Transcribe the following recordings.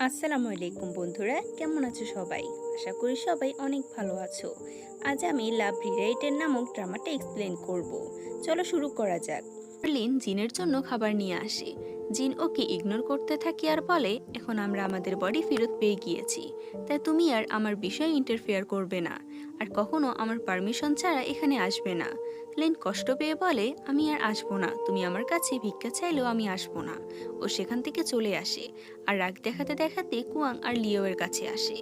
আসসালামু আলাইকুম বন্ধুরা, কেমন আছো সবাই? আশা করি সবাই অনেক ভালো আছো। আজ আমি লাভ রিরাইটের নামক ড্রামাটা এক্সপ্লেন করব। চলো শুরু করা যাক। লিন জিনের জন্য খাবার নিয়ে আসে। জিন ওকে ইগনোর করতে থাকে আর বলে, এখন আমরা আমাদের বডি ফেরত পেয়ে গিয়েছি, তাই তুমি আর আমার বিষয়ে ইন্টারফেয়ার করবে না, আর কখনো আমার পারমিশন ছাড়া এখানে আসবে না। লিন কষ্ট পেয়ে বলে, আমি আর আসবো না, তুমি আমার কাছে ভিক্ষা চাইলেও আমি আসবো না। ও সেখান থেকে চলে আসে আর রাগ দেখাতে দেখাতে কুয়াং আর লিও এর কাছে আসে।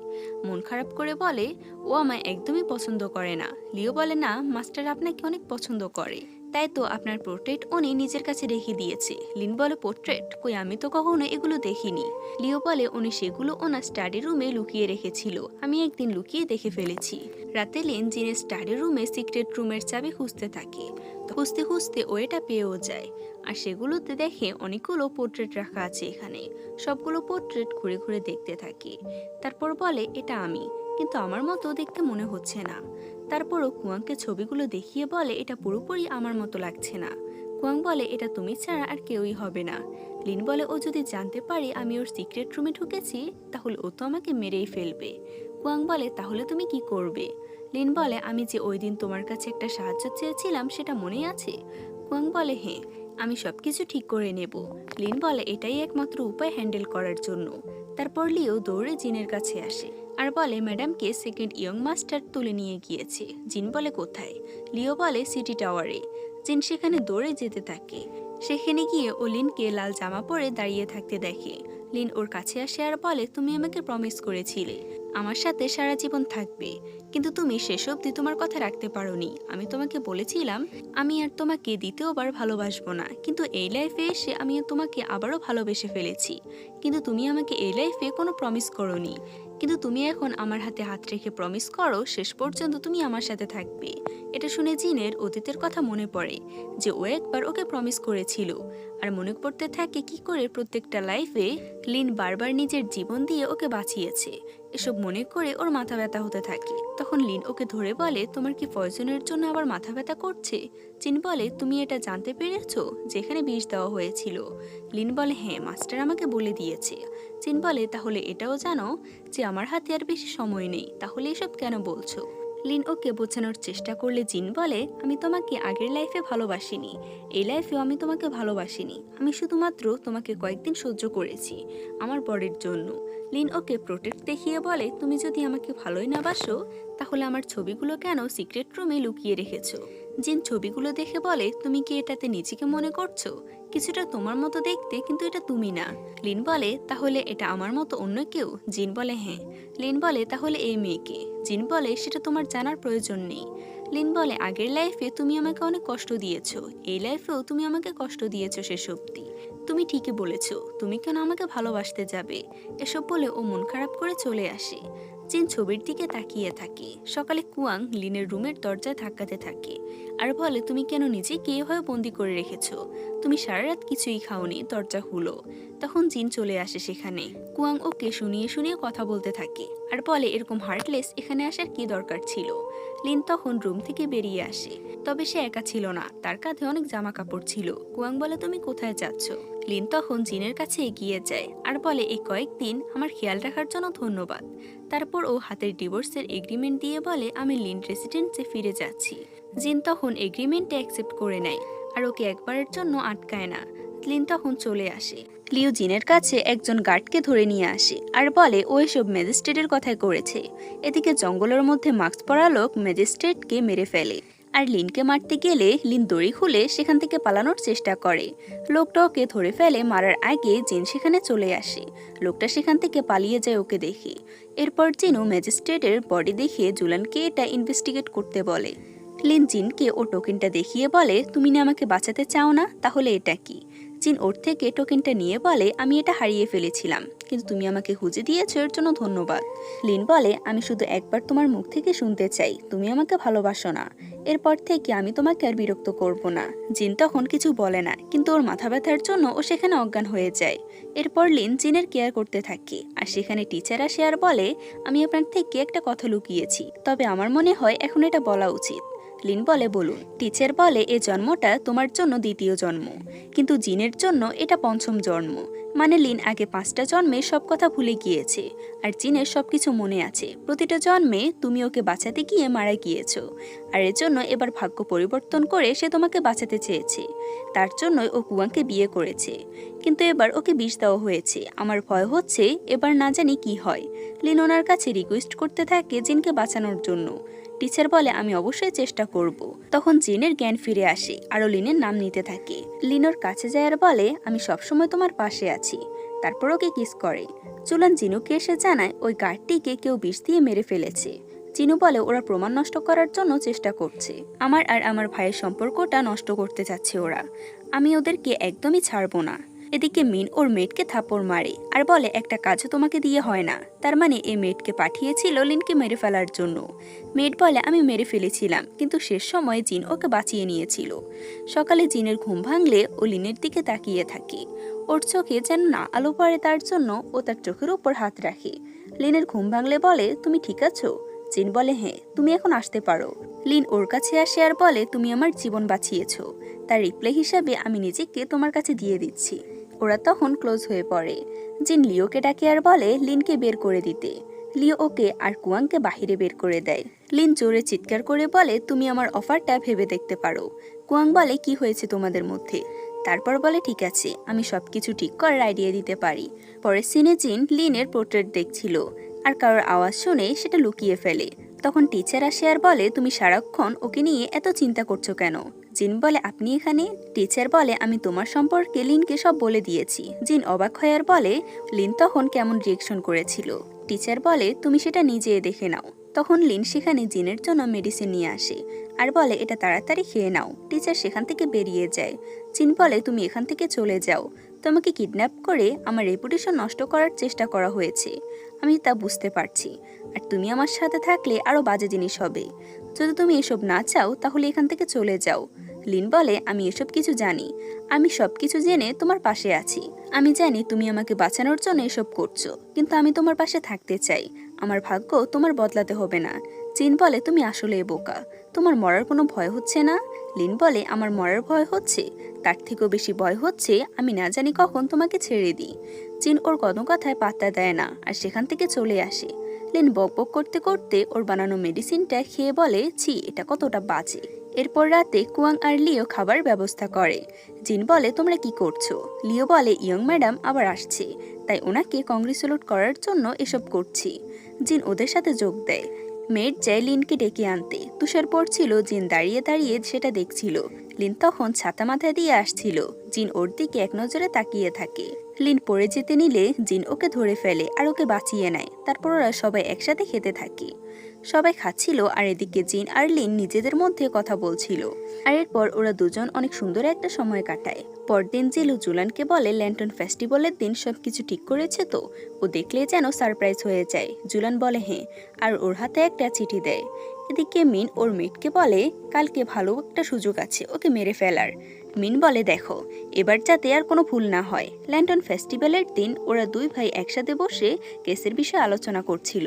মন খারাপ করে বলে, ও আমায় একদমই পছন্দ করে না। লিও বলে, না, মাস্টার আপনাকে অনেক পছন্দ করে, তাই তো আপনার পোর্ট্রেট উনি নিজের কাছে রেখে দিয়েছে। লিন বলে, পোর্ট্রেট কই, আমি তো কখনো এগুলো দেখিনি। লিও বলে, উনি সেগুলো ওনার স্টাডি রুমে লুকিয়ে রেখেছিল, আমি একদিন লুকিয়ে দেখে ফেলেছি। রাতে লিন জিনের স্টাডি রুমে সিক্রেট রুমের চাবি খুঁজতে থাকে। খুঁজতে খুঁজতে ও এটা পেয়েও যায়, আর সেগুলোতে দেখে অনেকগুলো পোর্ট্রেট রাখা আছে এখানে। সবগুলো পোর্ট্রেট ঘুরে ঘুরে দেখতে থাকে। তারপর বলে, এটা আমি, কিন্তু আমার মতো দেখতে মনে হচ্ছে না। তারপরও কুয়াংকে ছবিগুলো দেখিয়ে বলে, এটা পুরোপুরি আমার মতো লাগছে না। কুয়াং বলে, এটা তুমি ছাড়া আর কেউই হবে না। লিন বলে, ও যদি জানতে পারে আমি ওর সিক্রেট রুমে ঢুকেছি, তাহলে ও তো আমাকে মেরেই ফেলবে। কুয়াং বলে, তাহলে তুমি কি করবে? লিন বলে, আমি যে ওই দিন তোমার কাছে একটা সাহায্য চেয়েছিলাম, সেটা মনেই আছে? কুয়াং বলে, হ্যাঁ, আমি সবকিছু ঠিক করে নেব। লিন বলে, এটাই একমাত্র উপায় হ্যান্ডেল করার জন্য। তারপর লিও দৌড়ে জিনের কাছে আসে আর বলে, ম্যাডামকে সেকেন্ড ইয়ং মাস্টার তুলে নিয়ে গিয়েছে। জিন বলে, কোথায়? লিও বলে, সিটি টাওয়ারে। জিন সেখানে দৌড়ে যেতে থাকে। সেখানে গিয়ে ও লিনকে লাল জামা পরে দাঁড়িয়ে থাকতে দেখে। লিন ওর কাছে আসে আর বলে, তুমি আমাকে প্রমিস করেছিলে আমার সাথে সারা জীবন থাকবে, কিন্তু তুমি শেষ অবধি তোমার কথা রাখতে পারোনি। আমি তোমাকে বলেছিলাম আমি আর তোমাকে দ্বিতীয়বার ভালোবাসবো না, কিন্তু এই লাইফে এসে আমি তোমাকে আবারও ভালোবেসে ফেলেছি। কিন্তু তুমি আমাকে এই লাইফে কোনো প্রমিস করোনি, কিন্তু তুমি এখন আমার হাতে হাত রেখে প্রমিস করো শেষ পর্যন্ত তুমি আমার সাথে থাকবে। এটা শুনে জিনের অতীতের কথা মনে পড়ে, যে ও একবার ওকে প্রমিস করেছিল। আর মনে পড়তে থাকে কি করে প্রত্যেকটা লাইফে লিন বারবার নিজের জীবন দিয়ে ওকে বাঁচিয়েছে। এসব মনে করে ওর মাথা ব্যথা হতে থাকে। তখন লিন ওকে ধরে বলে, তোমার কি পয়জনের জন্য আবার মাথা ব্যথা করছে? জিন বলে, তুমি এটা জানতে পেরেছো যেখানে বিষ দেওয়া হয়েছিল? লিন বলে, হ্যাঁ, মাস্টার আমাকে বলে দিয়েছে। জিন বলে, তাহলে এটাও জানো যে আমার হাতে আর বেশি সময় নেই, তাহলে এসব কেন বলছো? লিন ওকে বোঝানোর চেষ্টা করলে জিন বলে, আমি তোমাকে আগের লাইফে ভালোবাসিনি, এই লাইফেও আমি তোমাকে ভালোবাসিনি, আমি শুধুমাত্র তোমাকে কয়েকদিন সহ্য করেছি আমার বরের জন্য। লিন ওকে প্রোটেক্ট দেখিয়ে বলে, তুমি যদি আমাকে ভালোই না বাসো, তাহলে আমার ছবিগুলো কেন সিক্রেট রুমে লুকিয়ে রেখেছো? জিন ছবিগুলো দেখে বলে, তুমি কি এটাতে নিজেকে মনে করছো? কিছুটা তোমার মতো দেখতে, কিন্তু এটা তুমি না। লিন বলে, তাহলে এটা আমার মতো অন্য কেউ? জিন বলে, হ্যাঁ। লিন বলে, তাহলে এই মেয়েকে? জিন বলে, সেটা তোমার জানার প্রয়োজন নেই। লিন বলে, আগের লাইফে তুমি আমাকে অনেক কষ্ট দিয়েছো, এই লাইফেও তুমি আমাকে কষ্ট দিয়েছো শেষ অবধি। তুমি ঠিকই বলেছো, তুমি কেন আমাকে ভালোবাসতে যাবে? এসব বলে ও মন খারাপ করে চলে আসে। জিন ছবির দিকে তাকিয়ে থাকে। সকালে কুয়াং লিনের রুমের দরজায় ধাক্কাতে থাকে আর বলে, তুমি কেন নিজেকে এভাবে বন্দি করে রেখেছো? তুমি সারা রাত কিছুই খাওনি, দরজা খুলো। তখন জিন চলে আসে সেখানে। কুয়াং ওকে শুনিয়ে শুনিয়ে কথা বলতে থাকে আর বলে, এরকম হার্টলেস এখানে আসার কি দরকার ছিল? লিন তখন রুম থেকে বেরিয়ে আসে। তবে সে একা ছিল না, তার কাঁধে অনেক জামা কাপড় ছিল। কুয়াং বলে, তুমি কোথায় যাচ্ছ? লিন তখন জিনের কাছে এগিয়ে যায় আর বলে, এই কয়েকদিন আমার খেয়াল রাখার জন্য ধন্যবাদ। তারপর ও হাতের ডিভোর্সের এগ্রিমেন্ট দিয়ে বলে, আমি লিন রেসিডেন্সে ফিরে যাচ্ছি। জিন তখন এগ্রিমেন্টে অ্যাকসেপ্ট করে নেয় আর ওকে একবারের জন্য আটকায় না। লিন তখন চলে আসে। লিও জিনের কাছে একজন গার্ডকে ধরে নিয়ে আসে আর বলে, ও এসব ম্যাজিস্ট্রেটের কথাই করেছে। এদিকে জঙ্গলের মধ্যে মাস্ক পরা লোক ম্যাজিস্ট্রেটকে মেরে ফেলে আর লিনকে মারতে গেলে লিন দড়ি খুলে সেখান থেকে পালানোর চেষ্টা করে। লোকটা ওকে ধরে ফেলে মারার আগে জিন সেখানে চলে আসে। লোকটা সেখান থেকে পালিয়ে যায় ওকে দেখে। এরপর জিনও ম্যাজিস্ট্রেটের বডি দেখে জুলানকে এটা ইনভেস্টিগেট করতে বলে। লিন জিনকে ও টোকেনটা দেখিয়ে বলে, তুমি না আমাকে বাঁচাতে চাও না, তাহলে এটা কি? জিন ওর থেকে টোকেনটা নিয়ে বলে, আমি এটা হারিয়ে ফেলেছিলাম, কিন্তু তুমি আমাকে খুঁজে দিয়েছো, এর জন্য ধন্যবাদ। লিন বলে, আমি শুধু একবার তোমার মুখ থেকে শুনতে চাই তুমি আমাকে ভালোবাসো না। এরপর থেকে আমি তোমাকে আর বিরক্ত করব না। জিন তখন কিছু বলে না, কিন্তু ওর মাথা ব্যথার জন্য ও সেখানে অজ্ঞান হয়ে যায়। এরপর লিন জিনের কেয়ার করতে থাকে আর সেখানে টিচার আসে আর বলে, আমি আপনার থেকে একটা কথা লুকিয়েছি, তবে আমার মনে হয় এখন এটা বলা উচিত। লিন বলে, বলুন। টিচার বলে, এ জন্মটা তোমার জন্য দ্বিতীয় জন্ম, কিন্তু জিনের জন্য এটা পঞ্চম জন্ম। মানে লিন আগে 5টা জন্মে সব কথা ভুলে গিয়েছে, আর জিনের সবকিছু মনে আছে। প্রতিটা জন্মে তুমি ওকে বাঁচাতে গিয়ে মারা গিয়েছো, আর এর জন্য এবার ভাগ্য পরিবর্তন করে সে তোমাকে বাঁচাতে চেয়েছে। তার জন্যই ও কুয়াংকে বিয়ে করেছে, কিন্তু এবার ওকে বিষ দেওয়া হয়েছে। আমার ভয় হচ্ছে এবার না জানি কি হয়। লিন ওনার কাছে রিকোয়েস্ট করতে থাকে জিনকে বাঁচানোর জন্য। টিচার বলে আমি অবশ্যই চেষ্টা করব। তখন জিনের জ্ঞান ফিরে আসে, আরও লিনের নাম নিতে থাকে। লিন ওর কাছে যায় আর বলে আমি সবসময় তোমার পাশে আছি। তারপর ওকে কিস করে। জুলান জিনুকে এসে জানায় ওই গার্ডটিকে কেউ বিষ দিয়ে মেরে ফেলেছে। জিনু বলে ওরা প্রমাণ নষ্ট করার জন্য চেষ্টা করছে। আমার আর আমার ভাইয়ের সম্পর্কটা নষ্ট করতে চাচ্ছে ওরা। আমি ওদেরকে একদমই ছাড়বো না। এদিকে মিন ওর মেয়েটকে থাপ্পড় মারে আর বলে একটা কাজও তোমাকে দিয়ে হয় না। তার মানে এই মেয়েটকে পাঠিয়েছিল লিনকে মেরে ফেলার জন্য। মেয়েট বলে আমি মেরে ফেলেছিলাম, কিন্তু শেষ সময় জিন ওকে বাঁচিয়ে নিয়েছিল। সকালে জিনের ঘুম ভাঙলে ও লিনের দিকে তাকিয়ে থাকে। ওর চোখে যেন না আলো পড়ে, তার জন্য ও তার চোখের উপর হাত রাখে। লিনের ঘুম ভাঙলে বলে তুমি ঠিক আছো? জিন বলে হ্যাঁ, তুমি এখন আসতে পারো। লিন ওর কাছে আসে আর বলে তুমি আমার জীবন বাঁচিয়েছো, তার রিপ্লাই হিসাবে আমি নিজেকে তোমার কাছে দিয়ে দিচ্ছি। ওরা তখন ক্লোজ হয়ে পড়ে। জিন লিওকে ডাকে আর বলে লিনকে বের করে দিতে। লিও ওকে আর কুয়াংকে বাহিরে বের করে দেয়। লিন জোরে চিৎকার করে বলে তুমি আমার অফারটা ভেবে দেখতে পারো। কুয়াং বলে কি হয়েছে তোমাদের মধ্যে? তারপর বলে ঠিক আছে, আমি সবকিছু ঠিক করার আইডিয়া দিতে পারি। পরে সিনে জিন লিনের পোর্ট্রেট দেখছিল আর কারোর আওয়াজ শুনে সেটা লুকিয়ে ফেলে। তখন টিচার আসে আর বলে তুমি সারাক্ষণ ওকে নিয়ে এত চিন্তা করছো কেন? জিন বলে আপনি এখানে? টিচার বলে আমি তোমার সম্পর্কে লিনকে সব বলে দিয়েছি। জিন অবাক হয় আর বলে লিন তখন কেমন রিয়েকশন করেছিল। টিচার বলে তুমি সেটা নিজে দেখে নাও। তখন লিন সেখানে জিনের জন্য মেডিসিন নিয়ে আসে আর বলে এটা তাড়াতাড়ি খেয়ে নাও। টিচার সেখান থেকে বেরিয়ে যায়। জিন বলে তুমি এখান থেকে চলে যাও, তোমাকে কিডন্যাপ করে আমার রেপুটেশন নষ্ট করার চেষ্টা করা হয়েছে, আমি তা বুঝতে পারছি। আর তুমি আমার সাথে থাকলে আরও বাজে জিনিস হবে। যদি তুমি এসব না চাও তাহলে এখান থেকে চলে যাও। লিন বলে আমি এসব কিছু জানি, আমি সব কিছু জেনে তোমার পাশে আছি। আমি জানি তুমি আমাকে বাঁচানোর জন্য এসব করছো, কিন্তু আমি তোমার পাশে থাকতে চাই। আমার ভাগ্য তোমার বদলাতে হবে না। জিন বলে তুমি আসলে বোকা, তোমার মরার কোনো ভয় হচ্ছে না? লিন বলে আমার মরার ভয় হচ্ছে, তার থেকেও বেশি ভয় হচ্ছে আমি না জানি কখন তোমাকে ছেড়ে দিই। জিন ওর কোনো কথায় পাত্তা দেয় না আর সেখান থেকে চলে আসে। লিন বকবক করতে করতে ওর বানানো মেডিসিনটা খেয়ে বলে ছি, এটা কতটা বাজে। এরপর রাতে কুয়াং আর লিও খাবার ব্যবস্থা করে। জিন বলে তোমরা কি করছো? লিও বলে ইয়ং ম্যাডাম আবার আসছে, তাই ওনাকে কংগ্রেচুলেট করার জন্য এসব করছি। জিন ওদের সাথে যোগ দেয়। মেড যায় লিনকে ডেকে আনতে। তুষার পড়ছিল, জিন দাঁড়িয়ে দাঁড়িয়ে সেটা দেখছিল। লিন তখন ছাতা মাথায় দিয়ে আসছিল। জিন ওর দিকে এক নজরে তাকিয়ে থাকে। লিন পড়ে যেতে নিলে জিন ওকে ধরে ফেলে আর ওকে বাঁচিয়ে নেয়। তারপর ওরা সবাই একসাথে খেতে থাকে। সবাই খাচ্ছিল আর এদিকে জিন আর লিন নিজেদের মধ্যে কথা বলছিল। আর এরপর ওরা দুজন অনেক সুন্দর একটা সময় কাটায়। পরদিন জিলু জুলানকে বলে ল্যান্টন ফেস্টিভ্যালের দিন সবকিছু ঠিক করেছে তো? ও দেখলে যেন সারপ্রাইজ হয়ে যায়। জুলান বলে হ্যাঁ, আর ওর হাতে একটা চিঠি দেয়। এদিকে মিন ওর মেটকে বলে কালকে ভালো একটা সুযোগ আছে ওকে মেরে ফেলার। মিন বলে দেখো, এবার যাতে আর কোনো ভুল না হয়। ল্যান্টন ফেস্টিভ্যালের দিন ওরা দুই ভাই একসাথে বসে কেসের বিষয়ে আলোচনা করছিল।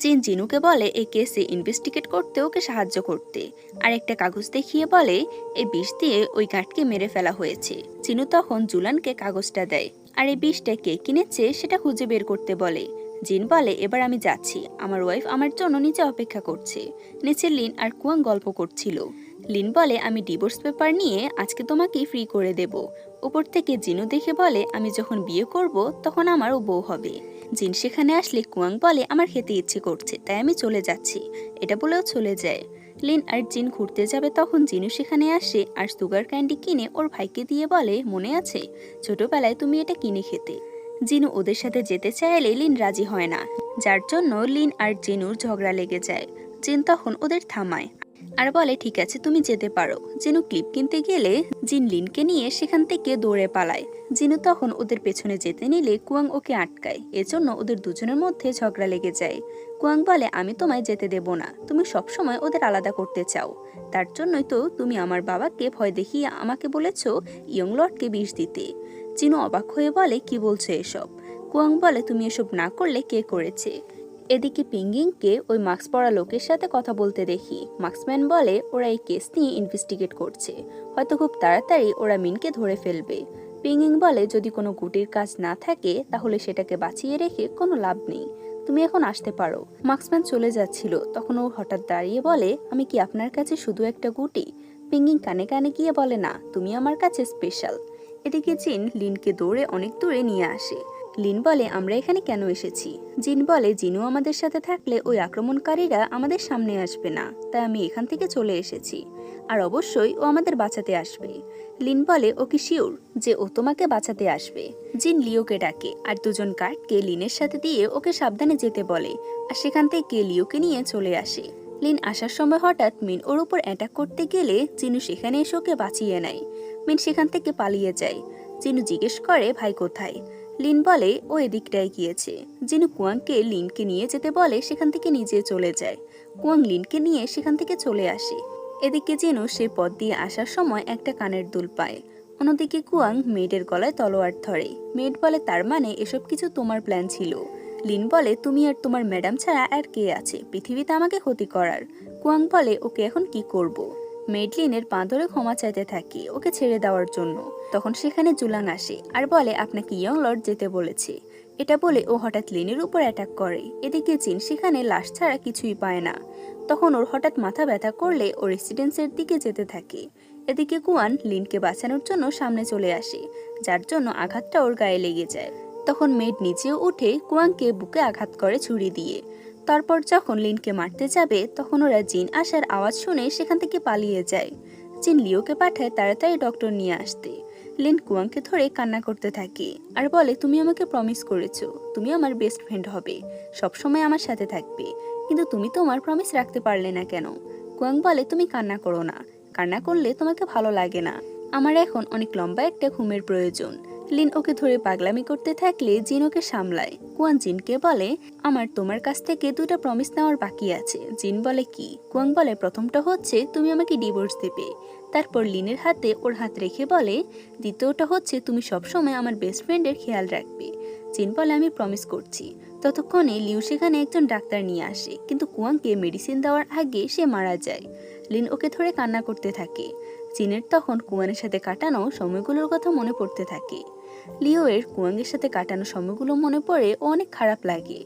জিন জিনুকে বলে এই কেসে ইনভেস্টিগেট করতে ওকে সাহায্য করতে, আর একটা কাগজ দেখিয়ে বলে এই বিষ দিয়ে ওই গার্ডকে মেরে ফেলা হয়েছে। জিনু তখন জুলানকে কাগজটা দেয় আর এই বিষটা কে কিনেছে সেটা খুঁজে বের করতে বলে। জিন বলে এবার আমি যাচ্ছি, আমার ওয়াইফ আমার জন্য নিচে অপেক্ষা করছে। নিচে লিন আর কুয়াং গল্প করছিল। লিন বলে আমি ডিভোর্স পেপার নিয়ে আজকে তোমাকে ফ্রি করে দেব। উপর থেকে জিনু দেখে বলে আমি যখন বিয়ে করব তখন আমারও বউ হবে। জিন সেখানে আসলে কুয়াং বলে আমার খেতে ইচ্ছে করছে, তাই আমি চলে যাচ্ছি। এটা বলেও চলে যায়। লিন আর জিন ঘুরতে যাবে, তখন জিনু সেখানে আসে আর সুগার ক্যান্ডি কিনে ওর ভাইকে দিয়ে বলে মনে আছে ছোটবেলায় তুমি এটা কিনে খেতে। জিনু ওদের সাথে যেতে চাইলে লিন রাজি হয় না, যার জন্য লিন আর জিনুর ঝগড়া লেগে যায়। জিন তখন ওদের থামায় আর বলে ঠিক আছে তুমি যেতে পারো। জিনু ক্লিপ কিনতে গেলে জিন লিনকে নিয়ে সেখান থেকে দৌড়ে পালায়। জিনু তখন ওদের পেছনে যেতে নিলে কুয়াং ওকে আটকায়। এজন্য ওদের দুজনের মধ্যে ঝগড়া লেগে যায়। কুয়াং বলে আমি তোমায় যেতে দেব না, তুমি সবসময় ওদের আলাদা করতে চাও, তার জন্যই তো তুমি আমার বাবাকে ভয় দেখিয়ে আমাকে বলেছ ইয়ং লর্ডকে বিষ দিতে। জিনু অবাক হয়ে বলে কি বলছো এসব? কুয়াং বলে তুমি এসব না করলে কে করেছে? এদিকে পিঙ্গিংকে ওই মাস্ক পরা লোকের সাথে কথা বলতে দেখি। মাস্কম্যান বলে ওরা এই কেস নিয়ে ইনভেস্টিগেট করছে, হয়তো খুব তাড়াতাড়ি ওরা মিনকে ধরে ফেলবে। পিংইং বলে, যদি কোনো গুটির কাজ না থাকে তাহলে সেটাকে বাঁচিয়ে রেখে কোনো লাভ নেই, তুমি এখন আসতে পারো। মার্কসম্যান চলে যাচ্ছিল, তখন ও হঠাৎ দাঁড়িয়ে বলে, আমি কি আপনার কাছে শুধু একটা গুটি? পিংইং কানে কানে গিয়ে বলে, না, তুমি আমার কাছে স্পেশাল। এদিকে জিন লিনকে দৌড়ে অনেক দূরে নিয়ে আসে। লিন বলে, আমরা এখানে কেন এসেছি? জিন বলে, জিনু আমাদের সাথে থাকলে ওই আক্রমণকারীরা আমাদের সামনে আসবে না, তাই আমি এখান থেকে চলে এসেছি। আর অবশ্যই ও আমাদের বাঁচাতে আসবে। লিন বলে, ও কি শিওর যে ও তোমাকে বাঁচাতে আসবে? জিন লিওকে ডাকে আর দুজন গার্ডকে লিনের সাথে দিয়ে ওকে সাবধানে যেতে বলে, আর সেখান থেকে লিওকে নিয়ে চলে আসে। লিন আসার সময় হঠাৎ মিন ওর উপর অ্যাটাক করতে গেলে জিনু সেখানে এসে ওকে বাঁচিয়ে নেয়। মিন সেখান থেকে পালিয়ে যায়। জিনু জিজ্ঞেস করে, ভাই কোথায়? লিন বলে, ও এদিকটায় গিয়েছে। জিনু কুয়াংকে লিনকে নিয়ে যেতে বলে, সেখান থেকে নিজে চলে যায়। কুয়াং লিনকে নিয়ে সেখান থেকে চলে আসে। এদিকে জিনু সে পথ দিয়ে আসার সময় একটা কানের দুল পায়। অন্যদিকে কুয়াং মেয়েদের গলায় তলোয়ার ধরে। মেয়েড বলে, তার মানে এসব কিছু তোমার প্ল্যান ছিল। লিন বলে, তুমি আর তোমার ম্যাডাম ছাড়া আর কে আছে পৃথিবীতে আমাকে ক্ষতি করার? কুয়াং বলে, ওকে এখন কি করব? মেড লিনের পা ধরে ক্ষমা চাইতে থাকে ওকে ছেড়ে দেওয়ার জন্য। তখন সেখানে জুলাং আসে আর বলে, আপনাকে ইয়ং লর্ড যেতে বলেছে। এটা বলে ও হঠাৎ লিনের উপর অ্যাটাক করে। এদিকে জিন সেখানে লাশ ছাড়া কিছুই পায় না। তখন ওর হঠাৎ মাথা ব্যথা করলে ও রেসিডেন্সের দিকে যেতে থাকে। এদিকে কুয়ান লিনকে বাঁচানোর জন্য সামনে চলে আসে, যার জন্য আঘাতটা ওর গায়ে লেগে যায়। তখন মেড নিচেও উঠে কুয়াংকে বুকে আঘাত করে ছুরি দিয়ে। তারপর যখন লিনকে মারতে যাবে তখন ওরা জিন আসার আওয়াজ শুনে সেখান থেকে পালিয়ে যায়। জিন লিওকে পাঠায় তাড়াতাড়ি ডক্টর নিয়ে আসতে। লিন কুয়াংকে ধরে কান্না করতে থাকে আর বলে, তুমি আমাকে প্রমিস করেছো তুমি আমার বেস্ট ফ্রেন্ড হবে, সবসময় আমার সাথে থাকবে, কিন্তু তুমি তোমার প্রমিস রাখতে পারলে না কেন? কুয়াং বলে, তুমি কান্না করো না, কান্না করলে তোমাকে ভালো লাগে না, আমার এখন অনেক লম্বা একটা ঘুমের প্রয়োজন। লিন ওকে ধরে পাগলামি করতে থাকলে জিন ওকে সামলায়। কুয়াং জিনকে বলে, আমার তোমার কাছ থেকে দুটা প্রমিস নেওয়ার বাকি আছে। জিন বলে, কি? কুয়াং বলে, প্রথমটা হচ্ছে তুমি আমাকে ডিভোর্স দেবে। তারপর লিনের হাতে ওর হাত রেখে বলে, দ্বিতীয়টা হচ্ছে তুমি সবসময় আমার বেস্ট ফ্রেন্ডের খেয়াল রাখবে। জিন বলে, আমি প্রমিস করছি। ততক্ষণে লিউ সেখানে একজন ডাক্তার নিয়ে আসে, কিন্তু কুয়াংকে মেডিসিন দেওয়ার আগে সে মারা যায়। লিন ওকে ধরে কান্না করতে থাকে। জিনের তখন কুয়ানের সাথে কাটানো সময়গুলোর কথা মনে পড়তে থাকে। লিও এর কুয়াংয়ের সাথে কাটানো সময়গুলো মনে পড়ে ও অনেক খারাপ লাগে।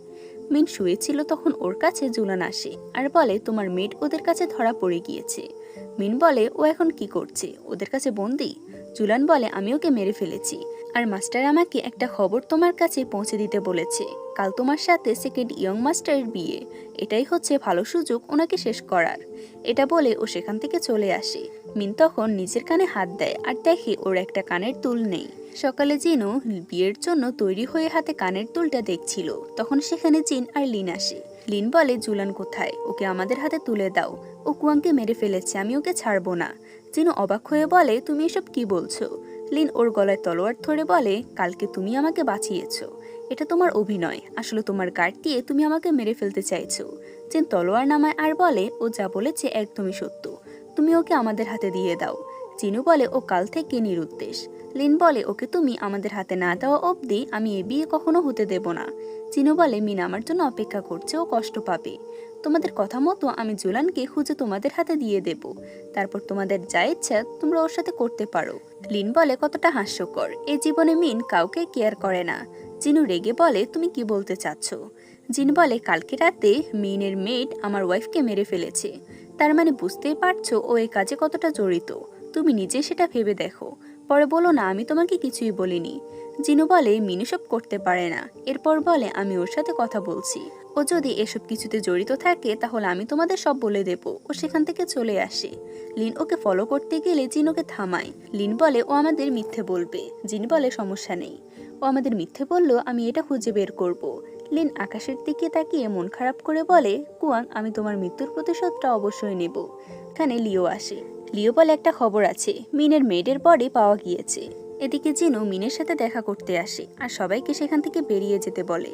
মিন শুয়েছিল তখন ওর কাছে জুলান আসে আর বলে, তোমার মেড ওদের কাছে ধরা পড়ে গিয়েছে। মিন বলে, ও এখন কি করছে? ওদের কাছে বন্দি? জুলান বলে, আমি ওকে মেরে ফেলেছি, আর মাস্টার আমাকে একটা খবর তোমার কাছে পৌঁছে দিতে বলেছে। কাল তোমার সাথে সেকেন্ড ইয়ং মাস্টারের বিয়ে, এটাই হচ্ছে ভালো সুযোগ ওনাকে শেষ করার। এটা বলে ও সেখান থেকে চলে আসে। মিন তখন নিজের কানে হাত দেয় আর দেখে ওর একটা কানের দুল নেই। সকালে জিনু বিয়ের জন্য তৈরি হয়ে হাতে কানের দুলটা দেখছিল, তখন সেখানে জিন আর লিন আসে। লিন বলে, জুলান কোথায়? ওকে আমাদের হাতে তুলে দাও, ও কুয়াংকে মেরে ফেলেছে, আমি ওকে ছাড়বো না। জিনু অবাক হয়ে বলে, তুমি এসব কি বলছো? লিন ওর গলায় তলোয়ার ধরে বলে, কালকে তুমি আমাকে বাঁচিয়েছো, এটা তোমার অভিনয়, আসলে তোমার গার্ড দিয়ে তুমি আমাকে মেরে ফেলতে চাইছো। জিন তলোয়ার নামায় আর বলে, ও যা বলেছে একদমই সত্য, তুমি ওকে আমাদের হাতে দিয়ে দাও। জিনু বলে, ও কাল থেকে নিরুদ্দেশ। লিন বলে, ওকে তুমি আমাদের হাতে না দেওয়া অবধি আমি এ বিয়ে কখনো হতে দেব না। জিনু বলে, মিন আমার জন্য অপেক্ষা করছে, ও কষ্ট পাবে। তোমাদের কথা মতো আমি জুলানকে খুঁজে তোমাদের হাতে দিয়ে দেব, তারপর তোমাদের যা ইচ্ছা তোমরা ওর সাথে করতে পারো। লিন বলে, কতটা হাস্যকর, এই জীবনে মিন কাউকে কেয়ার করে না। জিনু রেগে বলে, তুমি কি বলতে চাচ্ছ? জিন বলে, কালকে রাতে মিনের মেড আমার ওয়াইফকে মেরে ফেলেছে, তার মানে বুঝতেই পারছো ও এই কাজে কতটা জড়িত। তুমি নিজে সেটা ভেবে দেখো, পরে বলো না আমি তোমাকে কিছুই বলিনি। জিনু বলে, মিনু সব করতে পারে না। এরপর বলে, আমি ওর সাথে কথা বলছি, ও যদি এসব কিছুতে জড়িত থাকে তাহলে আমি তোমাদের সব বলে দেব। ও সেখান থেকে চলে আসে। লিন ওকে ফলো করতে গেলে জিন ওকে থামায়। লিন বলে, ও আমাদের মিথ্যে বলবে। জিন বলে, সমস্যা নেই, ও আমাদের মিথ্যে বললেও আমি এটা খুঁজে বের করব। লিন আকাশের দিকে তাকিয়ে মন খারাপ করে বলে, কুয়াং, আমি তোমার মৃত্যুর প্রতিশোধটা অবশ্যই নেব। এখানে লিও আসে। লিও বলে, একটা খবর আছে, মিনের মেয়েদের বডি পাওয়া গিয়েছে। এদিকে জিনু মিনের সাথে দেখা করতে আসে আর সবাইকে সেখান থেকে বেরিয়ে যেতে বলে,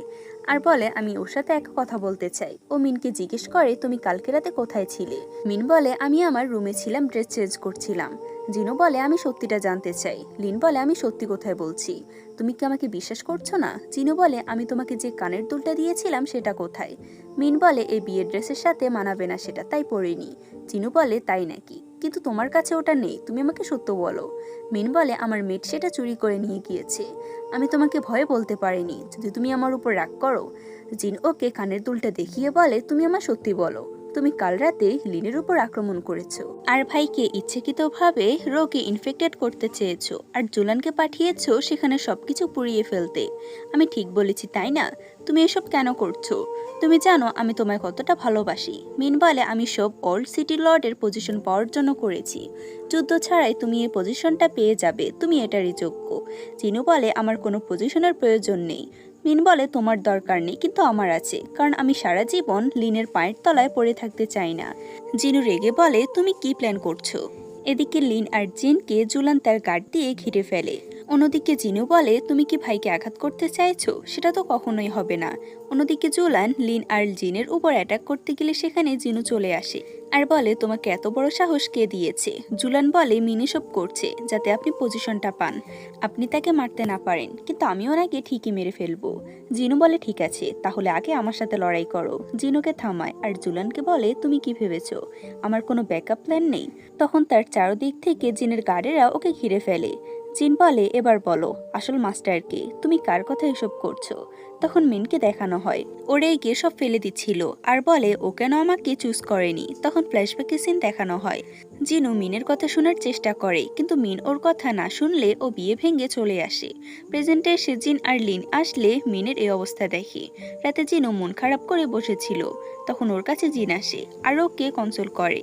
আর বলে, আমি ওর সাথে এক কথা বলতে চাই। ও মিনকে জিজ্ঞেস করে, তুমি কালকে রাতে কোথায় ছিলে? মিন বলে, আমি আমার রুমে ছিলাম, ড্রেস চেঞ্জ করছিলাম। জিনু বলে, আমি সত্যিটা জানতে চাই। লিন বলে, আমি সত্যি কোথায় বলছি, তুমি কি আমাকে বিশ্বাস করছো না? জিনু বলে, আমি তোমাকে যে কানের দুলটা দিয়েছিলাম সেটা কোথায়? মিন বলে, এই বিয়ের ড্রেসের সাথে মানাবে না সেটা, তাই পরিনি। জিনু বলে, তাই নাকি? কিন্তু তোমার কাছে ওটা নেই, তুমি আমাকে সত্য বলো। মিন বলে আমার মেট সেটা চুরি করে নিয়ে গিয়েছে। আমি তোমাকে ভয়ে বলতে পারিনি, যদি তুমি আমার উপর রাগ করো। জিন ওকে কানের দুলটা দেখিয়ে বলে তুমি আমার সত্যি বলো, তুমি কাল রাতে লিনের উপর আক্রমণ করেছো আর ভাইকে ইচ্ছাকৃতভাবে রোগে ইনফেক্টেড করতে চেয়েছো আর জুলানকে পাঠিয়েছো সেখানে সবকিছু পুড়িয়ে ফেলতে। আমি ঠিক বলেছি তাই না? তুমি এসব কেন করছো? তুমি জানো আমি তোমায় কতটা ভালোবাসি। মিন বলে আমি সব ওল্ড সিটি লর্ডের পজিশন পাওয়ার জন্য করেছি। যুদ্ধ ছাড়াই তুমি এই পজিশনটা পেয়ে যাবে, তুমি এটারই যোগ্য। জিনু বলে আমার কোনো পজিশনের প্রয়োজন নেই। মিন বলে তোমার দরকার নেই, কিন্তু আমার আছে, কারণ আমি সারা জীবন লিনের পায়ের তলায় পড়ে থাকতে চাই না। জিনু রেগে বলে তুমি কি প্ল্যান করছো? এদিকে লিন আর জিনকে জুলান তার গার্ড দিয়ে ঘিরে ফেলে। অন্যদিকে জিনু বলে তুমি কি ভাইকে আঘাত করতে চাইছো? সেটা তো কখনোই হবে না। অন্যদিকে জুলান লিন আর জিনের উপর অ্যাটাক করতে গেলে সেখানে জিনু চলে আসে আর বলে তোমাকে এত বড় সাহস কে দিয়েছে? জুলান বলে মিনি সব করছে যাতে আপনি পজিশনটা পান, আপনি তাকে মারতে না পারেন, কিন্তু আমি ওনাকে ঠিকই মেরে ফেলবো। জিনু বলে ঠিক আছে, তাহলে আগে আমার সাথে লড়াই করো। জিনুকে থামায় আর জুলানকে বলে তুমি কি ভেবেছো আমার কোনো ব্যাকআপ প্ল্যান নেই? তখন তার চারদিক থেকে জিনের গার্ডেরা ওকে ঘিরে ফেলে। জিন বলে এবার বলো আসল মাস্টারকে, তুমি কার কথা এসব করছো? তখন মিনকে দেখানো হয় ওরে গিয়ে সব ফেলে দিচ্ছিল আর বলে ও কেন আমাকে চুজ করেনি। তখন ফ্ল্যাশব্যাকে সিন দেখানো হয় জিনু মিনের কথা শোনার চেষ্টা করে, কিন্তু মিন ওর কথা না শুনলে ও বিয়ে ভেঙে চলে আসে। প্রেজেন্টে এসে জিন আর লিন আসলে মিনের এই অবস্থা দেখে। রাতে জিনু মন খারাপ করে বসেছিল, তখন ওর কাছে জিন আসে আর ওকে কনসোল করে।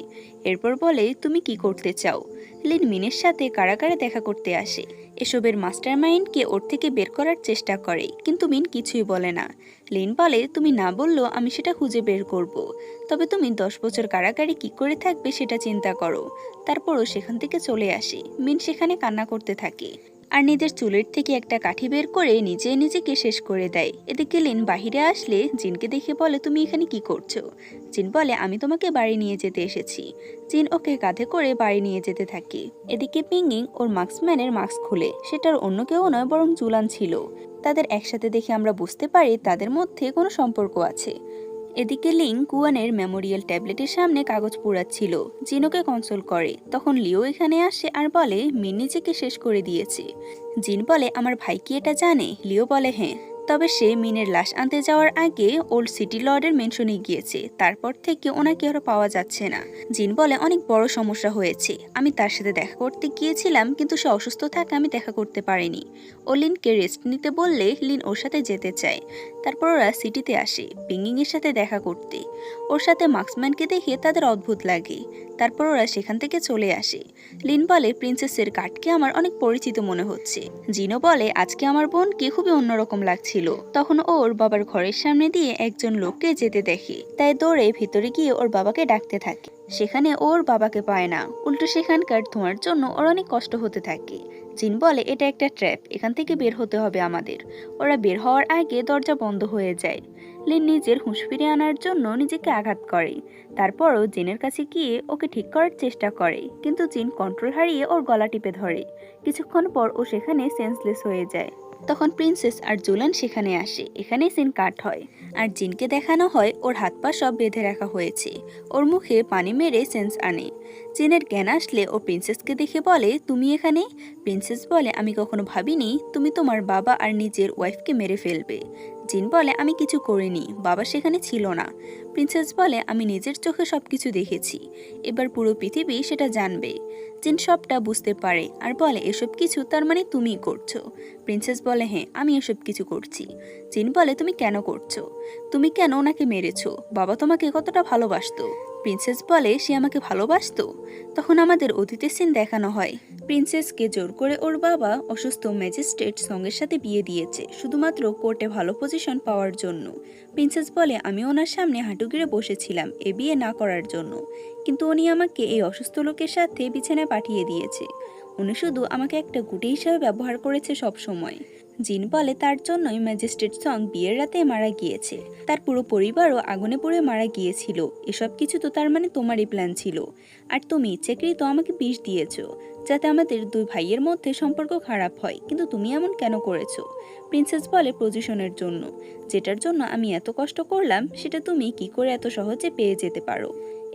এরপর বলে তুমি কি করতে চাও? লিন মিনের সাথে কারাগারে দেখা করতে আসে। এসবের মাস্টারমাইন্ডকে ওর থেকে বের করার চেষ্টা করে, কিন্তু মিন কিছুই বলে না। লিন বলে তুমি না বললেও আমি সেটা খুঁজে বের করব, তবে তুমি 10 বছর কারাগারে কি করে থাকবে সেটা চিন্তা করো। তারপরও সেখান থেকে চলে আসে। মিন সেখানে কান্না করতে থাকে আর নিজের চুলের থেকে একটা কাঠি বের করে নিজে নিজেকে শেষ করে দেয়। এদিকে লিন বাহিরে আসলে জিনকে দেখে বলে তুমি এখানে কি করছো? জিন বলে আমি তোমাকে বাড়ি নিয়ে যেতে এসেছি। জিন ওকে কাঁধে করে বাড়ি নিয়ে যেতে থাকে। এদিকে পিংগিং ওর মার্কসম্যানের মাস্ক খুলে, সেটার অন্য কেউ নয় বরং জুলান ছিল। তাদের একসাথে দেখে আমরা বুঝতে পারি তাদের মধ্যে কোনো সম্পর্ক আছে। এদিকে লিং কুয়ানের মেমোরিয়াল ট্যাবলেটের সামনে কাগজ পোড়াচ্ছিল। জিনোকে কনসোল করে, তখন লিও এখানে আসে আর বলে মিন নিজেকে শেষ করে দিয়েছে। জিন বলে আমার ভাই কি এটা জানে? লিও বলে হ্যাঁ, তবে সে মিনের লাশ আনতে যাওয়ার আগে ওল্ড সিটি লর্ডের মেনশনে গিয়েছে, তারপর থেকে ওনাকে আর পাওয়া যাচ্ছে না। জিন বলে অনেক বড় সমস্যা হয়েছে, আমি তার সাথে দেখা করতে গিয়েছিলাম কিন্তু সে অসুস্থ থাকে আমি দেখা করতে পারিনি। ও লিনকে রেস্ট নিতে বললে লিন ওর সাথে যেতে চায়। তারপর ওরা সিটিতে আসে পিংগিং এর সাথে দেখা করতে। ওর সাথে মার্কসম্যানকে দেখে তাদের অদ্ভুত লাগে। তারপর ওরা সেখান থেকে চলে আসে। লিন বলে প্রিন্সেসের কাঠকে আমার অনেক পরিচিত মনে হচ্ছে। জিনো বলে আজকে আমার বোনকে খুবই অন্যরকম লাগছিল। তখন ওর বাবার ঘরের সামনে দিয়ে একজন লোককে যেতে দেখে, তাই দৌড়ে ভিতরে গিয়ে ওর বাবাকে ডাকতে থাকে। সেখানে ওর বাবাকে পায় না, উল্টো সেখানকার ধোঁয়ার জন্য ওর অনেক কষ্ট হতে থাকে। জিন বলে এটা একটা ট্র্যাপ, এখান থেকে বের হতে হবে আমাদের। ওরা বের হওয়ার আগে দরজা বন্ধ হয়ে যায়। লিন নিজের হুঁশ ফিরিয়ে আনার জন্য নিজেকে আঘাত করে। তারপরও জিনের কাছে গিয়ে ওকে ঠিক করার চেষ্টা করে, কিন্তু জিন কন্ট্রোল হারিয়ে ওর গলা টিপে ধরে। কিছুক্ষণ পর ও সেখানে সেন্সলেস হয়ে যায়। তখন প্রিন্সেস আর জুলান সেখানে আসে। এখানে সিন কাট হয় আর জিনকে দেখানো হয় ওর হাত পা সব বেঁধে রাখা হয়েছে। ওর মুখে পানি মেরে সেন্স আনে। জিনের জ্ঞান আসলে ও প্রিন্সেসকে দেখে বলে তুমি এখানে? প্রিন্সেস বলে আমি কখনো ভাবিনি তুমি তোমার বাবা আর নিজের ওয়াইফকে মেরে ফেলবে। জিন বলে আমি কিছু করিনি, বাবা সেখানে ছিল না। প্রিন্সেস বলে আমি নিজের চোখে সবকিছু দেখেছি, এবার পুরো পৃথিবী সেটা জানবে। জিন সবটা বুঝতে পারে আর বলে এসব কিছু তার মানে তুমিই করছো। প্রিন্সেস বলে হ্যাঁ আমি এসব কিছু করছি। জিন বলে তুমি কেন করছো? তুমি কেন ওনাকে মেরেছো? বাবা তোমাকে কতটা ভালোবাসতো। প্রিন্সেস বলে সে আমাকে ভালোবাসতো। তখন আমাদের অতীতের সিন দেখানো হয়। প্রিন্সেসকে জোর করে ওর বাবা অসুস্থ ম্যাজিস্ট্রেট সঙ্গের সাথে বিয়ে দিয়েছে শুধুমাত্র কোর্টে ভালো পজিশন পাওয়ার জন্য। প্রিন্সেস বলে আমি ওনার সামনে হাঁটু গেড়ে বসেছিলাম এ বিয়ে না করার জন্য, কিন্তু উনি আমাকে এই অসুস্থ লোকের সাথে বিছানায় পাঠিয়ে দিয়েছে। উনি শুধু আমাকে একটা গুটি হিসাবে ব্যবহার করেছে সব সময়। জিন বলে তার জন্যই ম্যাজিস্ট্রেট সং বিয়ের রাতে মারা গিয়েছে, তার পুরো পরিবারও আগুনে পুড়ে মারা গিয়েছিল। এসব কিছু তো তার মানে তোমারই প্ল্যান ছিল, আর তুমি ইচ্ছাকৃত আমাকে বিষ দিয়েছো যাতে আমাদের দুই ভাইয়ের মধ্যে সম্পর্ক খারাপ হয়, কিন্তু তুমি এমন কেন করেছো? প্রিন্সেস বলে পজিশনের জন্য, যেটার জন্য আমি এত কষ্ট করলাম সেটা তুমি কি করে এত সহজে পেয়ে যেতে পারো?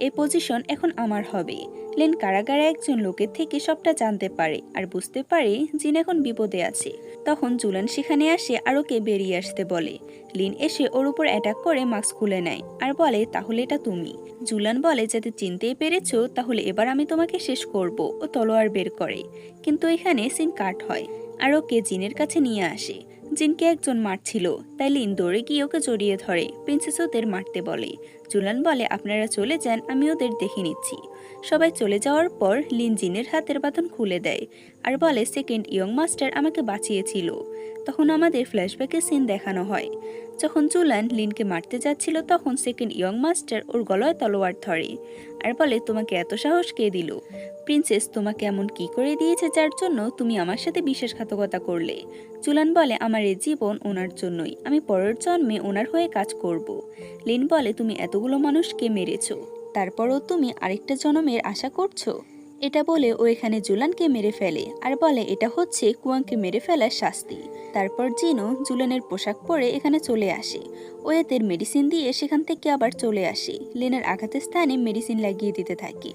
এই পজিশন এখন আমার হবে। লিন কারাগারে একজন লোকের থেকে সবটা জানতে পারে আর বুঝতে পারে জিন এখন বিপদে আছে। তখন জুলান সেখানে আসে আর ওকে বেরিয়ে আসতে বলে। লিন এসে ওর উপর অ্যাটাক করে মাস্ক খুলে নেয় আর বলে, তাহলে এটা তুমি? জুলান বলে, যাতে চিনতেই পেরেছো তাহলে এবার আমি তোমাকে শেষ করব। ও তলোয়ার বের করে, কিন্তু এখানে সিন কাট হয় আর ওকে জিনের কাছে নিয়ে আসে। জিনকে একজন মারছিল, তাই লিন দৌড়ে গিয়ে ওকে জড়িয়ে ধরে। প্রিন্সেস ওদের মারতে বলে। জুলান বলে, আপনারা চলে যান, আমি ওদের দেখে নিচ্ছি। সবাই চলে যাওয়ার পর লিন জিনের হাতের বাঁধন খুলে দেয় আর বলে, সেকেন্ড ইয়ং মাস্টার আমাকে বাঁচিয়েছিল। তখন আমাদের ফ্ল্যাশব্যাকে সিন দেখানো হয়। যখন জুলান লিনকে মারতে যাচ্ছিল তখন সেকেন্ড ইয়ং মাস্টার ওর গলায় তলোয়ার ধরে আর বলে, তোমাকে এত সাহস কে দিল? প্রিন্সেস তোমাকে এমন কি করে দিয়েছে যার জন্য তুমি আমার সাথে বিশ্বাসঘাতকতা করলে? জুলান বলে, আমার এই জীবন ওনার জন্যই, আমি পরের জন্মে ওনার হয়ে কাজ করব। লিন বলে, তুমি এতগুলো মানুষকে মেরেছো, তারপরও তুমি আরেকটা জন্মের আশা করছো? এটা বলে ও এখানে জুলানকে মেরে ফেলে আর বলে, এটা হচ্ছে কুয়াংকে মেরে ফেলার শাস্তি। তারপর জিনও জুলানের পোশাক পরে এখানে চলে আসে। ও এদের মেডিসিন দিয়ে সেখান থেকে আবার চলে আসে। লিনের আঘাতের স্থানে মেডিসিন লাগিয়ে দিতে থাকে।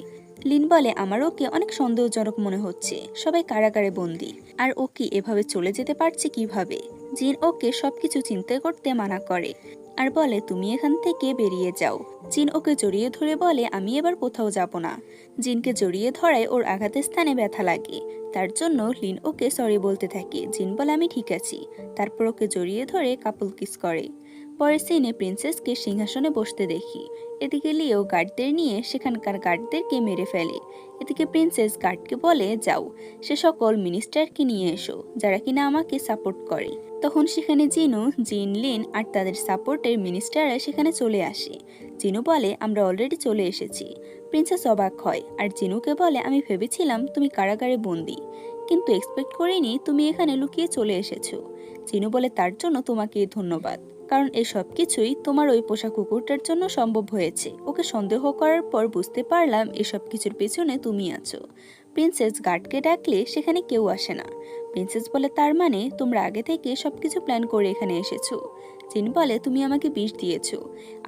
লিন বলে, আমার ওকে অনেক সন্দেহজনক মনে হচ্ছে, সবাই কারাগারে বন্দি, আর ও কি এভাবে চলে যেতে পারছে কিভাবে? জিন ওকে সবকিছু চিন্তা করতে মানা করে আর বলে, তুমি এখান থেকে বেরিয়ে যাও। জিন ওকে জড়িয়ে ধরে বলে, আমি এবার কোথাও যাব না। জিনকে জড়িয়ে ধরায় ওর আঘাতের স্থানে ব্যথা লাগে, তার জন্য লিন ওকে সরি বলতে থাকে। জিন বলে, আমি ঠিক আছি। তারপর ওকে জড়িয়ে ধরে কাপল কিস করে। পরের সিনে প্রিন্সেসকে সিংহাসনে বসতে দেখি। এদিকে লিও গার্ডদের নিয়ে সেখানকার গার্ডদেরকে মেরে ফেলে। এদিকে প্রিন্সেস গার্ডকে বলে, যাও সে সকল মিনিস্টারকে নিয়ে এসো যারা কিনা আমাকে সাপোর্ট করে। তখন সেখানে জিনু, জিন, লিন আর তাদের সাপোর্টের মিনিস্টাররা সেখানে চলে আসে। জিনু বলে, আমরা অলরেডি চলে এসেছি। প্রিন্সেস অবাক হয় আর জিনুকে বলে, আমি ভেবেছিলাম তুমি কারাগারে বন্দি, কিন্তু এক্সপেক্ট করিনি তুমি এখানে লুকিয়ে চলে এসেছো। জিনু বলে, তার জন্য তোমাকে ধন্যবাদ, কারণ এই সব কিছুই তোমার ওই পোষা কুকুরটার জন্য সম্ভব হয়েছে। ওকে সন্দেহ করার পর বুঝতে পারলাম এসব কিছুর পেছনে তুমি আছো। প্রিন্সেস গার্ডকে ডাকলে সেখানে কেউ আসে না। প্রিন্সেস বলে, তার মানে তোমরা আগে থেকে সবকিছু প্ল্যান করে এখানে এসেছো। জিন বলে, তুমি আমাকে বিষ দিয়েছো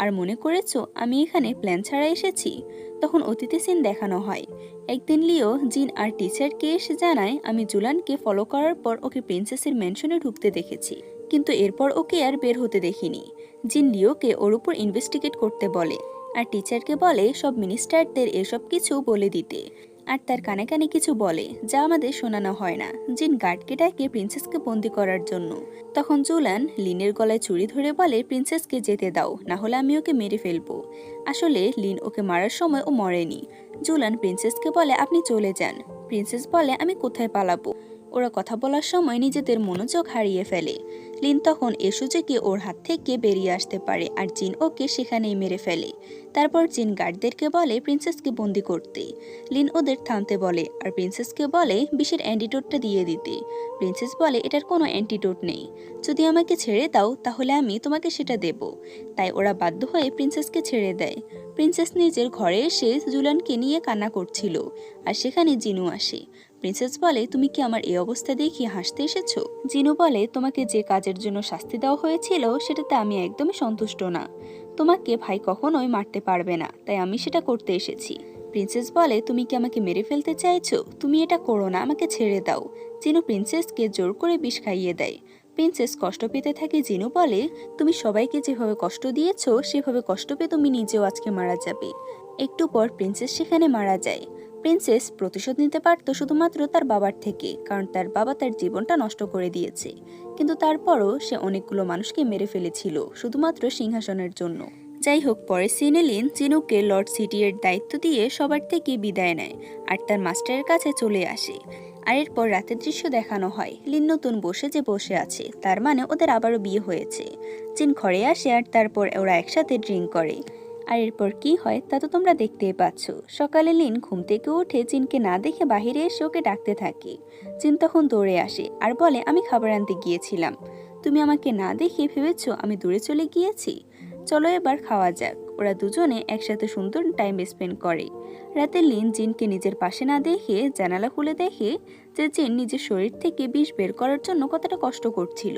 আর মনে করেছো আমি এখানে প্ল্যান ছাড়া এসেছি। তখন অতীতে সিন দেখানো হয়। একদিন লিও জিন আর টিচারকে এসে জানায়, আমি জুলানকে ফলো করার পর ওকে প্রিন্সেসের ম্যানশনে ঢুকতে দেখেছি, কিন্তু এরপর ওকে আর বের হতে দেখিনি। জিন লিওকে ওর উপর ইনভেস্টিগেট করতে বলে আর টিচারকে বলে সব মিনিস্টারদের এসব কিছু বলে দিতে, আর তার কানে কানে কিছু বলে যা আমাদের শোনানো হয় না। জিন গার্ডকে ডাকে প্রিন্সেসকে বন্দি করার জন্য। তখন জুলান লিনের গলায় ছুরি ধরে বলে, প্রিন্সেসকে যেতে দাও, না হলে আমি ওকে মেরে ফেলবো। আসলে লিন ওকে মারার সময় ও মরেনি। জুলান প্রিন্সেসকে বলে, আপনি চলে যান। প্রিন্সেস বলে, আমি কোথায় পালাবো? ওরা কথা বলার সময় নিজেদের মনোযোগ হারিয়ে ফেলে। লিন তখন এ সুযোগে ওর হাত থেকে বেরিয়ে আসতে পারে আর জিন ওকে সেখানেই মেরে ফেলে। তারপর জিন গার্ডদেরকে বলে প্রিন্সেসকে বন্দি করতে। লিন ওদের থামতে বলে আর প্রিন্সেসকে বলে বিষের অ্যান্টিডোটটা দিয়ে দিতে। প্রিন্সেস বলে, এটার কোনো অ্যান্টিডোট নেই, যদি আমাকে ছেড়ে দাও তাহলে আমি তোমাকে সেটা দেব। তাই ওরা বাধ্য হয়ে প্রিন্সেসকে ছেড়ে দেয়। প্রিন্সেস নিজের ঘরে এসে জুলানকে নিয়ে কান্না করছিল আর সেখানে জিনু আসে। প্রিন্সেস বলে, তুমি কি আমার এই অবস্থা দেখিয়ে হাসতে এসেছো? জিনু বলে, তোমাকে যে কাজের জন্য শাস্তি দেওয়া হয়েছিল সেটাতে আমি একদমই সন্তুষ্ট না। তোমাকে ভাই কখনোই মারতে পারবে না, তাই আমি সেটা করতে এসেছি। প্রিন্সেস বলে, তুমি কি আমাকে মেরে ফেলতে চাইছো? তুমি এটা করো না, আমাকে ছেড়ে দাও। জিনু প্রিন্সেসকে জোর করে বিষ খাইয়ে দেয়। প্রিন্সেস কষ্ট পেতে থাকে। জিনু বলে, তুমি সবাইকে যেভাবে কষ্ট দিয়েছো সেভাবে কষ্ট পেয়ে তুমি নিজেও আজকে মারা যাবে। একটু পর প্রিন্সেস সেখানে মারা যায়। প্রিন্সেস প্রতিশোধ নিতে পারত শুধুমাত্র তার বাবার থেকে, কারণ তার বাবা তার জীবনটা নষ্ট করে দিয়েছে। কিন্তু তারপরও সে অনেকগুলো মানুষকে মেরে ফেলেছিল শুধুমাত্র সিংহাসনের জন্য। যাই হোক, পরের সিনে লিন জিনুকে লর্ড সিটির দায়িত্ব দিয়ে সবার থেকে বিদায় নেয় আর তার মাস্টারের কাছে চলে আসে। আর এরপর রাতের দৃশ্য দেখানো হয়। লিন নতুন বসে আছে, তার মানে ওদের আবারও বিয়ে হয়েছে। জিন ঘরে আসে আর তারপর ওরা একসাথে ড্রিঙ্ক করে। আর এরপর কি হয় তা তো তোমরা দেখতেই পাচ্ছ। সকালে লিন ঘুম থেকে উঠে জিনকে না দেখে বাহিরে এসে ওকে ডাকতে থাকে। জিন তখন দৌড়ে আসে আর বলে, আমি খাবার আনতে গিয়েছিলাম, তুমি আমাকে না দেখে ভেবেছো আমি দূরে চলে গিয়েছি? চলো এবার খাওয়া যাক। ওরা দুজনে একসাথে সুন্দর টাইম স্পেন্ড করে। রাতে লিন জিনকে নিজের পাশে না দেখে জানালা খুলে দেখে যে জিন নিজের শরীর থেকে বিষ বের করার জন্য কতটা কষ্ট করছিল।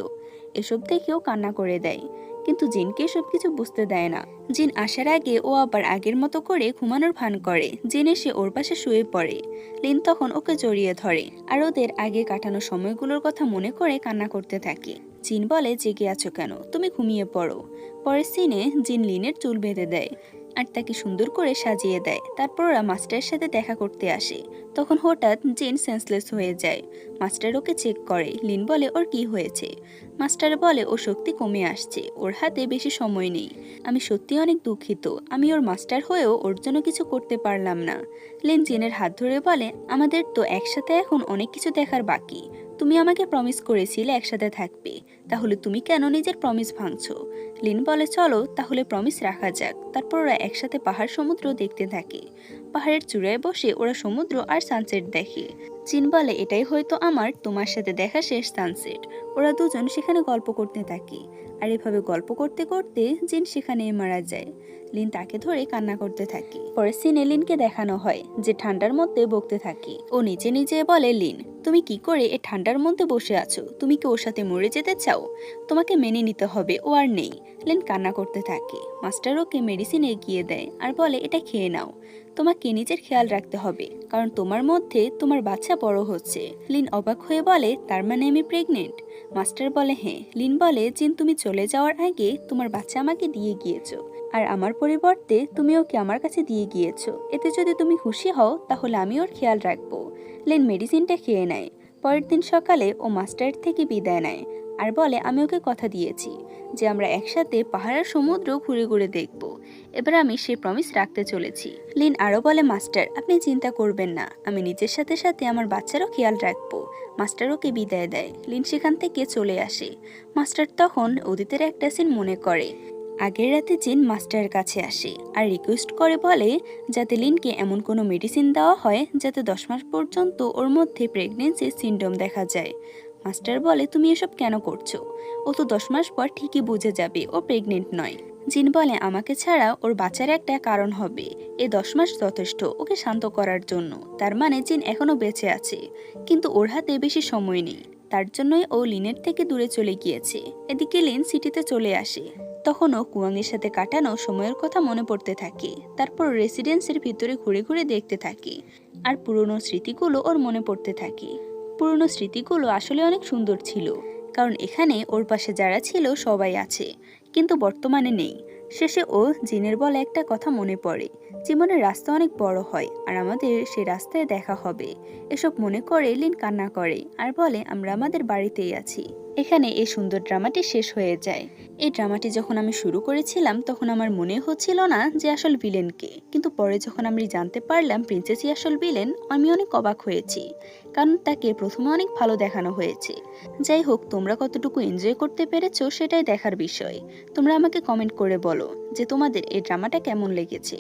এসব দেখেও কান্না করে দেয়। কিন্তু জিনকে সব কিছু বুঝতে দেয় না। জিন আসার আগে ও আবার আগের মতো করে ঘুমানোর ভান করে। জিন এসে ওর পাশে শুয়ে পড়ে। লিন তখন ওকে জড়িয়ে ধরে আর ওদের আগে কাটানো সময়গুলোর কথা মনে করে কান্না করতে থাকে। জিন বলে, জেগে আছো কেন, তুমি ঘুমিয়ে পড়ো। পরের সিনে জিন লিনের চুল বেঁধে দেয় আর তাকে সুন্দর করে সাজিয়ে দেয়। তারপর ওরা মাস্টারের সাথে দেখা করতে আসে। তখন হঠাৎ জিন সেন্সলেস হয়ে যায়। মাস্টার ওকে চেক করে। লিন বলে, ওর কি হয়েছে? মাস্টার বলে, ওর শক্তি কমে আসছে, ওর হাতে বেশি সময় নেই। আমি সত্যি অনেক দুঃখিত, আমি ওর মাস্টার হয়েও ওর জন্য কিছু করতে পারলাম না। লিন জিনের হাত ধরে বলে, আমাদের তো একসাথে এখন অনেক কিছু দেখার বাকি। তুমি আমাকে প্রমিস করেছিলে একসাথে থাকবে, তাহলে তুমি কেন নিজের প্রমিস ভাঙছো? লিন বলে, চলো তাহলে প্রমিস রাখা যাক। তারপর ওরা একসাথে পাহাড় সমুদ্র দেখতে থাকে। পাহাড়ের চূড়ায় বসে ওরা সমুদ্র আর সানসেট দেখে। জিন বলে, এটাই হয়তো আমার তোমার সাথে দেখা শেষ সানসেট। ওরা দুজন সেখানে গল্প করতে থাকে আর এভাবে গল্প করতে করতে জিন সেখানে মারা যায়। লিন তাকে ধরে কান্না করতে থাকে। পরে সিনে লিনকে দেখানো হয় যে ঠান্ডার মধ্যে বকতে থাকে। ও নিজে নিজে বলে, লিন তুমি কি করে এ ঠান্ডার মধ্যে বসে আছো? তুমি কি ওর সাথে মরে যেতে চাও? তোমাকে মেনে নিতে হবে, ও আর নেই। লিন কান্না করতে থাকে। মাস্টার ওকে মেডিসিন এগিয়ে দেয় আর বলে, এটা খেয়ে নাও, তোমাকে নিজের খেয়াল রাখতে হবে, কারণ তোমার মধ্যে তোমার বাচ্চা বড় হচ্ছে। লিন অবাক হয়ে বলে, তার মানে আমি প্রেগনেন্ট? মাস্টার বলে, হ্যাঁ। লিন বলে, জিন তুমি চলে যাওয়ার আগে তোমার বাচ্চা আমাকে দিয়ে গিয়েছো, আর আমার পরিবর্তে তুমি ওকে আমার কাছে দিয়ে গিয়েছো। এতে যদি তুমি খুশি হও তাহলে আমি ওর খেয়াল রাখবো। লিন মেডিসিনটা খেয়ে নেয়। পরের দিন সকালে ও মাস্টার থেকে বিদায় নেয় আর বলে, আমি ওকে কথা দিয়েছি যে আমরা একসাথে পাহাড়ের সমুদ্র ঘুরে ঘুরে দেখব। এবার আমি সেই প্রমিস রাখতে চলেছি। লিন আরও বলে, মাস্টার আপনি চিন্তা করবেন না, আমি নিজের সাথে সাথে আমার বাচ্চারও খেয়াল রাখবো। মাস্টার ওকে বিদায় দেয়। লিন সেখান থেকে চলে আসে। মাস্টার তখন অতীতের একটা সিন মনে করে। আগের রাতে জিন মাস্টারের কাছে আসে আর রিকোয়েস্ট করে, বলে যাতে লিনকে এমন কোনো মেডিসিন দেওয়া হয় যাতে 10 মাস পর্যন্ত ওর মধ্যে প্রেগনেন্সির সিনড্রোম দেখা যায়। মাস্টার বলে, তুমি এসব কেন করছো? ও তো 10 মাস পর ঠিকই বুঝে যাবে ও প্রেগনেন্ট নয়। জিন বলে, আমাকে ছাড়া ওর বাচ্চার একটা কারণ হবে, এ 10 মাস যথেষ্ট ওকে শান্ত করার জন্য। তার মানে জিন এখনো বেঁচে আছে, কিন্তু ওর হাতে বেশি সময় নেই, তার জন্যই ও লিনের থেকে দূরে চলে গিয়েছে। এদিকে লিন সিটিতে চলে আসে। তখনও কুয়াংয়ের সাথে কাটানো সময়ের কথা মনে পড়তে থাকে। তারপর রেসিডেন্সের ভিতরে ঘুরে ঘুরে দেখতে থাকে আর পুরনো স্মৃতিগুলো ওর মনে পড়তে থাকে। পুরনো স্মৃতিগুলো আসলে অনেক সুন্দর ছিল, কারণ এখানে ওর পাশে যারা ছিল সবাই আছে, কিন্তু বর্তমানে নেই। শেষে ও জিনের বলে একটা কথা মনে পড়ে, জীবনের রাস্তা অনেক বড় হয় আর আমাদের সে রাস্তায় দেখা হবে। এসব মনে করে লিন কান্না করে আর বলে, আমরা আমাদের বাড়িতেই আছি। এখানে এই সুন্দর ড্রামাটি শেষ হয়ে যায়। এই ড্রামাটি যখন আমি শুরু করেছিলাম তখন আমার মনে হচ্ছিল না যে আসল ভিলেনকে, কিন্তু পরে যখন আমি জানতে পারলাম প্রিন্সেসই আসল ভিলেন, আমি অনেক অবাক হয়েছি, কারণ তাকে প্রথমে অনেক ভালো দেখানো হয়েছে। যাই হোক, তোমরা কতটুকু এনজয় করতে পেরেছো সেটাই দেখার বিষয়। তোমরা আমাকে কমেন্ট করে বলো যে তোমাদের এই ড্রামাটা কেমন লেগেছে।